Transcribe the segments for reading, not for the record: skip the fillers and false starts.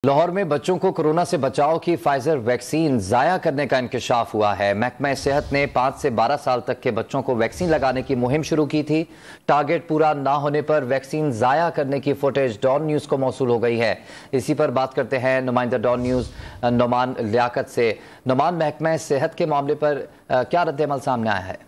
लाहौर में बच्चों को कोरोना से बचाव की फाइजर वैक्सीन जाया करने का इंकशाफ हुआ है। महकमा सेहत ने 5 से 12 साल तक के बच्चों को वैक्सीन लगाने की मुहिम शुरू की थी। टारगेट पूरा ना होने पर वैक्सीन जाया करने की फुटेज डॉन न्यूज को मौसूल हो गई है। इसी पर बात करते हैं नुमाइंदा डॉन न्यूज नुमान लियाकत से। नुमान, महकमा सेहत के मामले पर क्या रद्द-ए-अमल सामने आया है?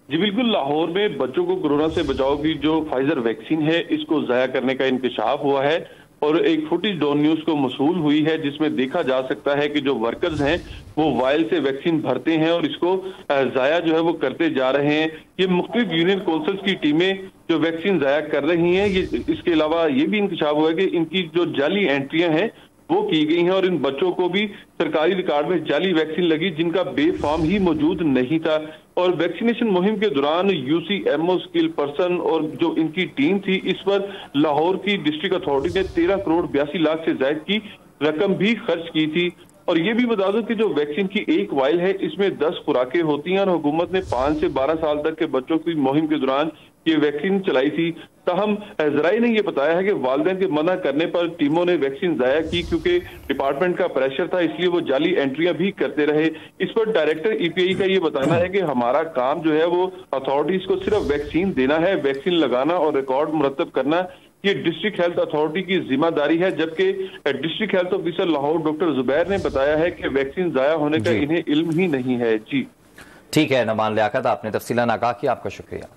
जी बिल्कुल, लाहौर में बच्चों को कोरोना से बचाव की जो फाइजर वैक्सीन है इसको जाया करने का इंकशाफ हुआ है और एक फुटेज डॉन न्यूज को मौसूल हुई है जिसमें देखा जा सकता है कि जो वर्कर्स हैं वो वायल से वैक्सीन भरते हैं और इसको जाया जो है वो करते जा रहे हैं। ये मुख्तलिफ यूनियन काउंसिल्स की टीमें जो वैक्सीन जाया कर रही हैं। ये इसके अलावा ये भी इंकशाफ हुआ है कि इनकी जो जाली एंट्रियां हैं वो की गई हैं और इन बच्चों को भी सरकारी रिकॉर्ड में जाली वैक्सीन लगी जिनका बे फॉर्म ही मौजूद नहीं था। और वैक्सीनेशन मुहिम के दौरान यूसीएमओ स्किल पर्सन और जो इनकी टीम थी इस पर लाहौर की डिस्ट्रिक्ट अथॉरिटी ने 13 करोड़ 82 लाख से ज्यादा की रकम भी खर्च की थी। और ये भी बता दो कि जो वैक्सीन की एक वाइल है इसमें 10 खुराकें होती हैं और हुकूमत ने 5 से 12 साल तक के बच्चों की मुहिम के दौरान ये वैक्सीन चलाई थी। तहम जराई ने यह बताया है कि वालिदैन के मना करने पर टीमों ने वैक्सीन जाया की क्योंकि डिपार्टमेंट का प्रेशर था, इसलिए वो जाली एंट्रियां भी करते रहे। इस पर डायरेक्टर ईपीआई का ये बताना है कि हमारा काम जो है वो अथॉरिटीज को सिर्फ वैक्सीन देना है, वैक्सीन लगाना और रिकॉर्ड मुरतब करना ये डिस्ट्रिक्ट हेल्थ अथॉरिटी की जिम्मेदारी है। जबकि district health officer Lahore doctor Zubair ने बताया है कि वैक्सीन जाया होने का इन्हें इल्म ही नहीं है। जी ठीक है नुमान लियाकत, आपने तफसीलन आगाह किया, आपका शुक्रिया।